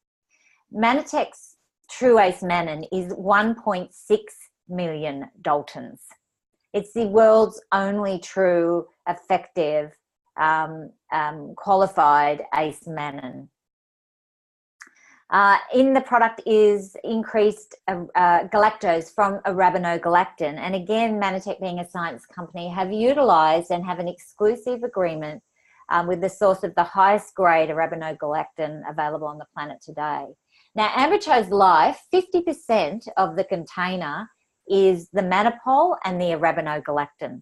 Manitech's true ace mannan is 1.6 million daltons. It's the world's only true, effective, qualified ace mannan. In the product is increased galactose from arabinogalactan. And again, Manitech, being a science company, have utilised and have an exclusive agreement with the source of the highest grade arabinogalactan available on the planet today. Now, Ambertose Life, 50% of the container is the manopole and the arabinogalactan.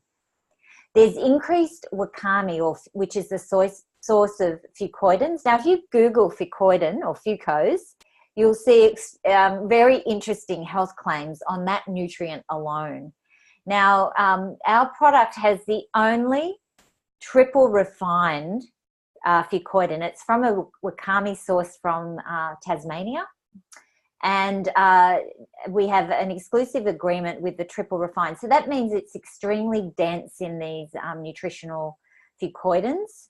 There's increased wakame, which is the source of fucoidans. Now, if you Google fucoidan or fucose, you'll see very interesting health claims on that nutrient alone. Now, our product has the only triple refined fucoidan. It's from a wakame source from Tasmania. And we have an exclusive agreement with the triple refined. So that means it's extremely dense in these nutritional fucoidans.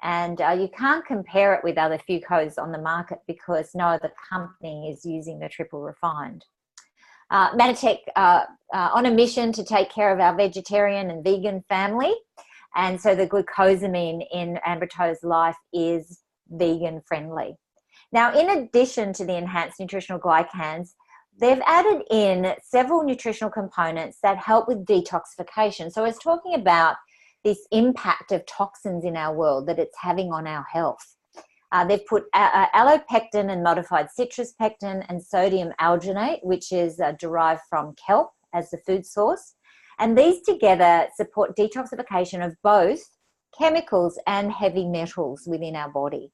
And you can't compare it with other fucose on the market because no other company is using the triple refined. Manitech on a mission to take care of our vegetarian and vegan family. And so the glucosamine in Ambertose Life is vegan friendly. Now, in addition to the enhanced nutritional glycans, they've added in several nutritional components that help with detoxification. So I was talking about this impact of toxins in our world that it's having on our health. They've put allopectin and modified citrus pectin and sodium alginate, which is derived from kelp as the food source. And these together support detoxification of both chemicals and heavy metals within our body.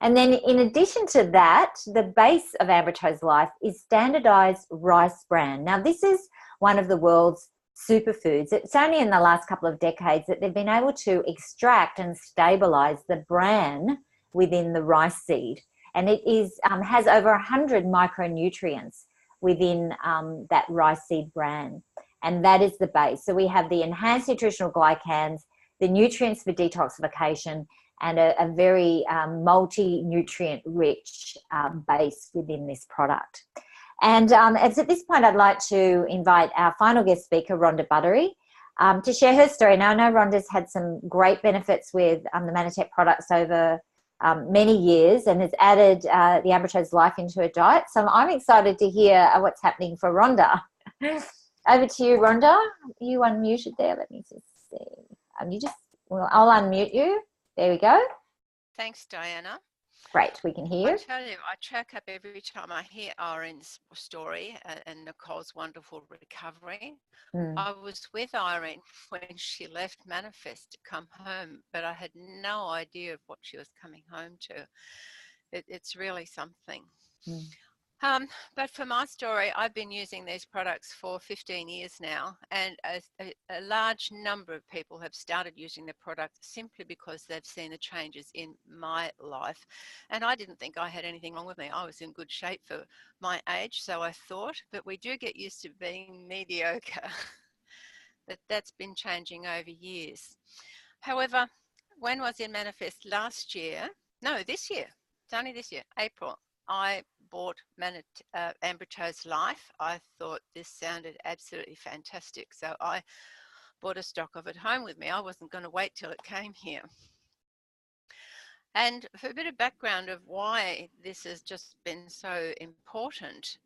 And then in addition to that, the base of Ambertose Life is standardized rice bran. Now, this is one of the world's superfoods. It's only in the last couple of decades that they've been able to extract and stabilize the bran within the rice seed. And it is has over 100 micronutrients within that rice seed bran. And that is the base. So we have the enhanced nutritional glycans, the nutrients for detoxification, and a very multi-nutrient rich base within this product. And at this point, I'd like to invite our final guest speaker, Rhonda Buttery, to share her story. Now, I know Rhonda's had some great benefits with the Manitech products over many years and has added the Ambertose Life into her diet. So I'm excited to hear what's happening for Rhonda. Over to you, Rhonda. You unmuted there. Let me just see. I'll unmute you. There we go. Thanks, Diana. Great, we can hear you. I tell you, I choke up every time I hear Irene's story and Nicole's wonderful recovery. I was with Irene when she left Manifest to come home, but I had no idea of what she was coming home to. It's really something. But for my story, I've been using these products for 15 years now, and a large number of people have started using the product simply because they've seen the changes in my life. And I didn't think I had anything wrong with me. I was in good shape for my age, so I thought, but we do get used to being mediocre. That's been changing over years. However, when I was in Manifest this year, it's only this year, April, I bought Umberto's Life. I thought this sounded absolutely fantastic. So I bought a stock of it home with me. I wasn't going to wait till it came here. And for a bit of background of why this has just been so important,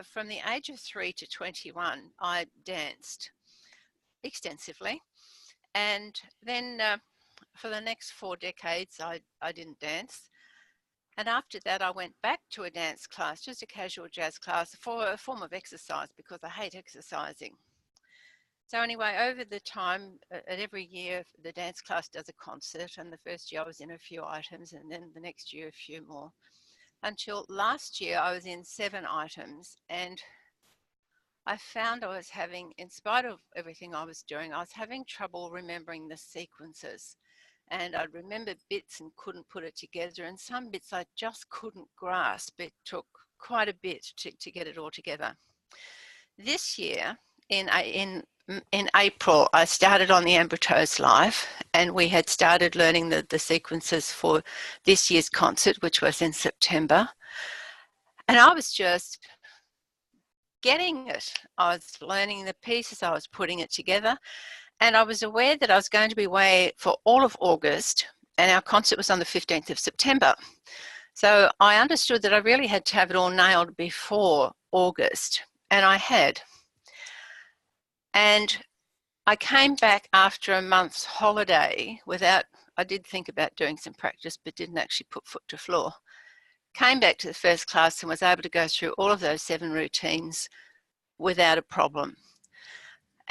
from the age of 3 to 21, I danced extensively. And then for the next 4 decades, I didn't dance. And after that, I went back to a dance class, just a casual jazz class, for a form of exercise because I hate exercising. So anyway, over the time, at every year, the dance class does a concert, and the first year I was in a few items, and then the next year a few more. Until last year, I was in 7 items, and I found I was having, in spite of everything I was doing, I was having trouble remembering the sequences. And I'd remember bits and couldn't put it together, and some bits I just couldn't grasp. It took quite a bit to get it all together. This year, in April, I started on the Umberto's Life, and we had started learning the sequences for this year's concert, which was in September. And I was just getting it. I was learning the pieces, I was putting it together, and I was aware that I was going to be away for all of August, and our concert was on the 15th of September. So I understood that I really had to have it all nailed before August, and I had. And I came back after a month's holiday I did think about doing some practice, but didn't actually put foot to floor. Came back to the first class and was able to go through all of those 7 routines without a problem.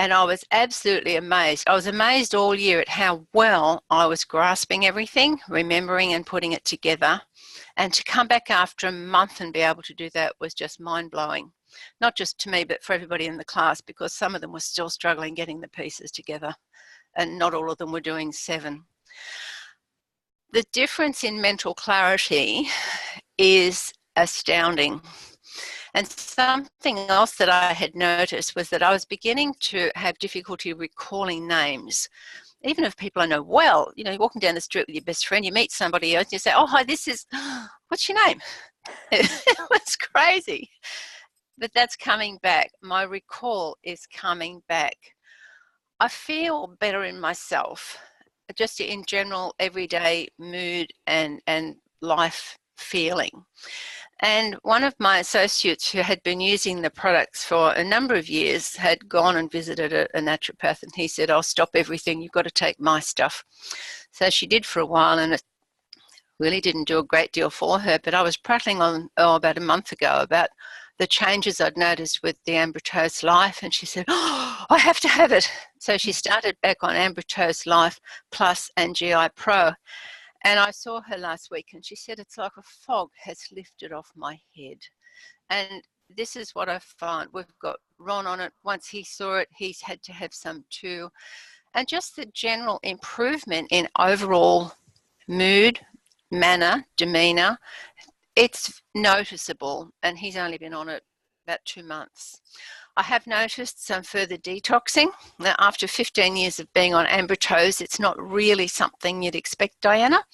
And I was absolutely amazed. I was amazed all year at how well I was grasping everything, remembering and putting it together. And to come back after a month and be able to do that was just mind-blowing. Not just to me, but for everybody in the class, because some of them were still struggling getting the pieces together, and not all of them were doing 7. The difference in mental clarity is astounding. And something else that I had noticed was that I was beginning to have difficulty recalling names, even of people I know well. You know, you're walking down the street with your best friend, you meet somebody else, you say, oh, hi, what's your name? It was crazy. But that's coming back. My recall is coming back. I feel better in myself, just in general, everyday mood and life feeling. And one of my associates who had been using the products for a number of years had gone and visited a naturopath, and he said, I'll stop everything, you've got to take my stuff. So she did for a while, and it really didn't do a great deal for her. But I was prattling on about a month ago about the changes I'd noticed with the Umberto's Life, and she said, oh, I have to have it. So she started back on Umberto's Life Plus and GI Pro. And I saw her last week, and she said, it's like a fog has lifted off my head. And this is what I found. We've got Ron on it. Once he saw it, he's had to have some too. And just the general improvement in overall mood, manner, demeanour, it's noticeable. And he's only been on it about 2 months. I have noticed some further detoxing. Now, after 15 years of being on Umberto's, it's not really something you'd expect, Diana.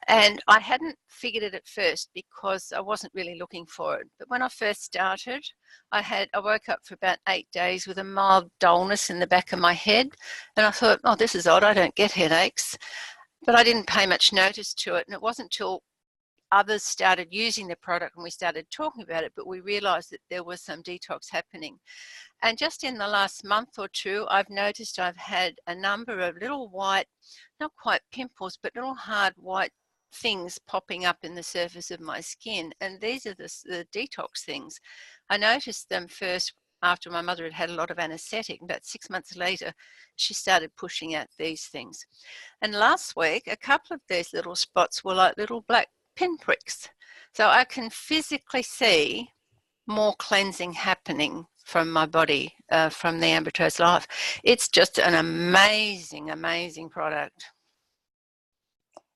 And I hadn't figured it at first because I wasn't really looking for it. But when I first started, I woke up for about 8 days with a mild dullness in the back of my head. And I thought, oh, this is odd, I don't get headaches. But I didn't pay much notice to it. And it wasn't till others started using the product and we started talking about it, but we realized that there was some detox happening. And just in the last month or 2, I've noticed I've had a number of little white, not quite pimples, but little hard white things popping up in the surface of my skin. And these are the detox things. I noticed them first after my mother had had a lot of anesthetic. About 6 months later, she started pushing out these things. And last week, a couple of these little spots were like little black pinpricks. So I can physically see more cleansing happening from my body, from the Umberto's Life. It's just an amazing, amazing product.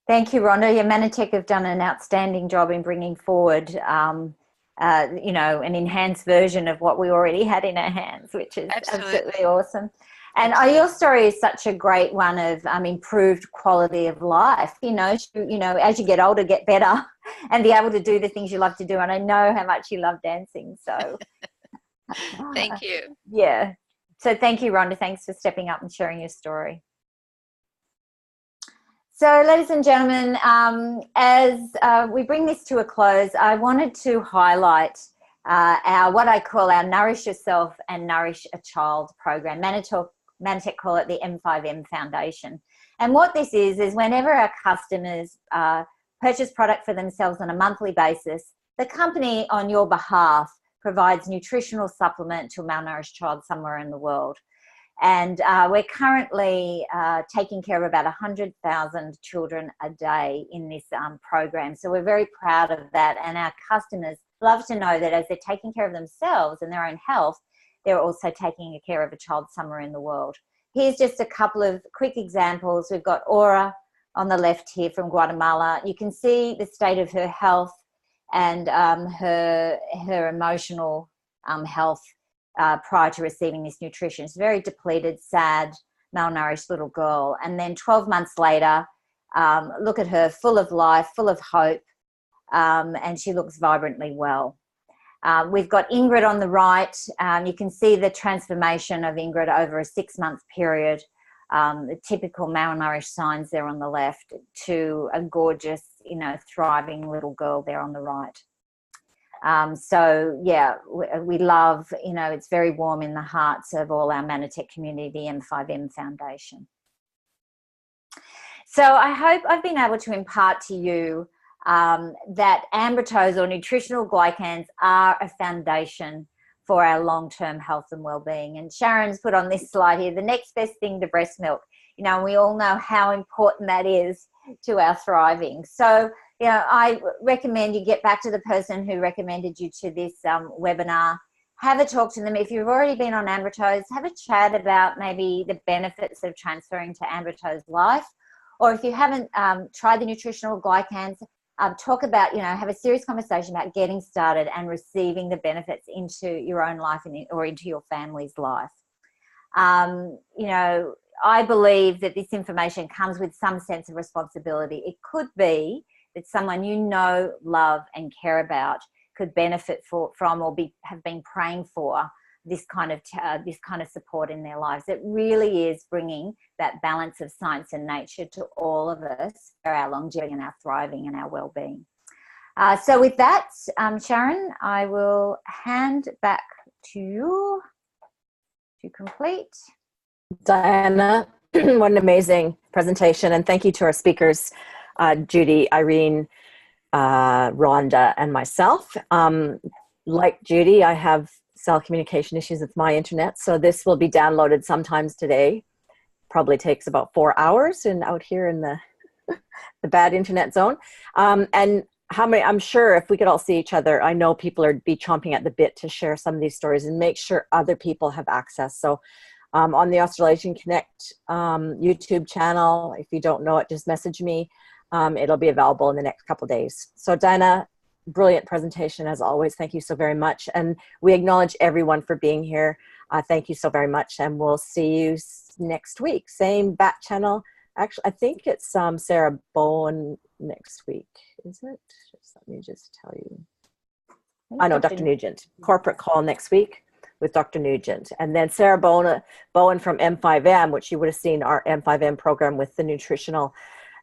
Thank you, Rhonda. Your Manitech have done an outstanding job in bringing forward, an enhanced version of what we already had in our hands, which is absolutely awesome. And your story is such a great one of improved quality of life. You know, as you get older, get better and be able to do the things you love to do. And I know how much you love dancing. So thank you. Yeah. So thank you, Rhonda. Thanks for stepping up and sharing your story. So, ladies and gentlemen, as we bring this to a close, I wanted to highlight what I call our Nourish Yourself and Nourish a Child program. Manitech call it the M5M Foundation. And what this is whenever our customers purchase product for themselves on a monthly basis, the company on your behalf provides nutritional supplement to a malnourished child somewhere in the world. And we're currently taking care of about 100,000 children a day in this program. So we're very proud of that. And our customers love to know that as they're taking care of themselves and their own health, they're also taking care of a child somewhere in the world. Here's just a couple of quick examples. We've got Aura on the left here from Guatemala. You can see the state of her health and her emotional health prior to receiving this nutrition. She's a very depleted, sad, malnourished little girl. And then 12 months later, look at her, full of life, full of hope, and she looks vibrantly well. We've got Ingrid on the right. You can see the transformation of Ingrid over a 6-month period. The typical malnourished signs there on the left to a gorgeous, thriving little girl there on the right. So yeah, we love, it's very warm in the hearts of all our Manitech community, the M5M Foundation. So I hope I've been able to impart to you that Umbertos or nutritional glycans are a foundation for our long-term health and well-being. And Sharon's put on this slide here, the next best thing to breast milk. We all know how important that is to our thriving. So, I recommend you get back to the person who recommended you to this webinar. Have a talk to them. If you've already been on Umbertos, have a chat about maybe the benefits of transferring to Umbertos Life. Or if you haven't tried the nutritional glycans, talk about, have a serious conversation about getting started and receiving the benefits into your own life or into your family's life. I believe that this information comes with some sense of responsibility. It could be that someone love and care about could benefit from or have been praying for this kind of support in their lives. It really is bringing that balance of science and nature to all of us for our longevity and our thriving and our well-being. So with that, Sharon, I will hand back to you to complete. Diana, what an amazing presentation. And thank you to our speakers, Judy, Irene, Rhonda, and myself. Like Judy, I have cell communication issues with my internet, so this will be downloaded sometimes today. Probably takes about 4 hours and out here in the bad internet zone. And I'm sure if we could all see each other, I know people are be chomping at the bit to share some of these stories and make sure other people have access. So on the Australasian Connect YouTube channel, if you don't know it, just message me. It'll be available in the next couple of days. So Dinah, brilliant presentation as always. Thank you so very much. And we acknowledge everyone for being here. Thank you so very much. And we'll see you next week. Same bat channel. Actually, I think it's Sarah Bowen next week. Is it? Let me just tell you. I know Dr. Nugent. Corporate call next week with Dr. Nugent. And then Sarah Bowen from M5M, which you would have seen our M5M program with the nutritional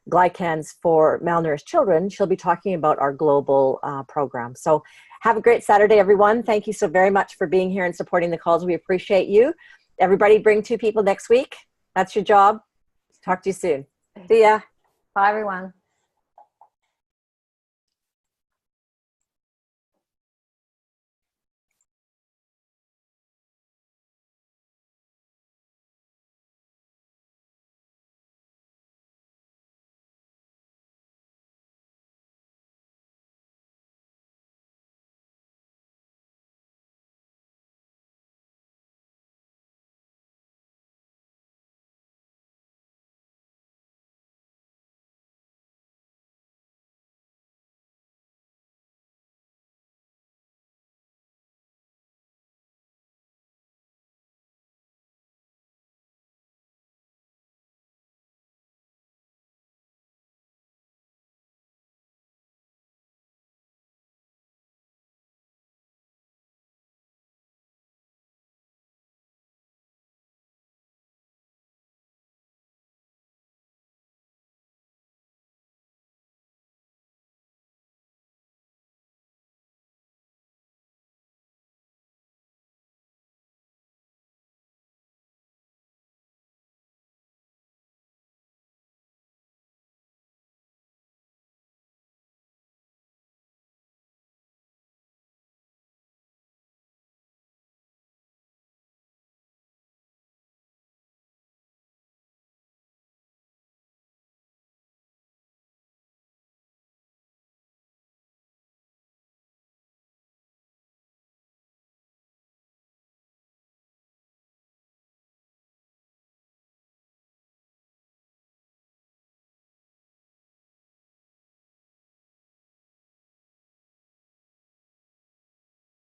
glycans for malnourished children. She'll be talking about our global program. So have a great Saturday, everyone. Thank you so very much for being here and supporting the calls. We appreciate you. Everybody bring 2 people next week. That's your job. Talk to you soon. See ya. Bye, everyone.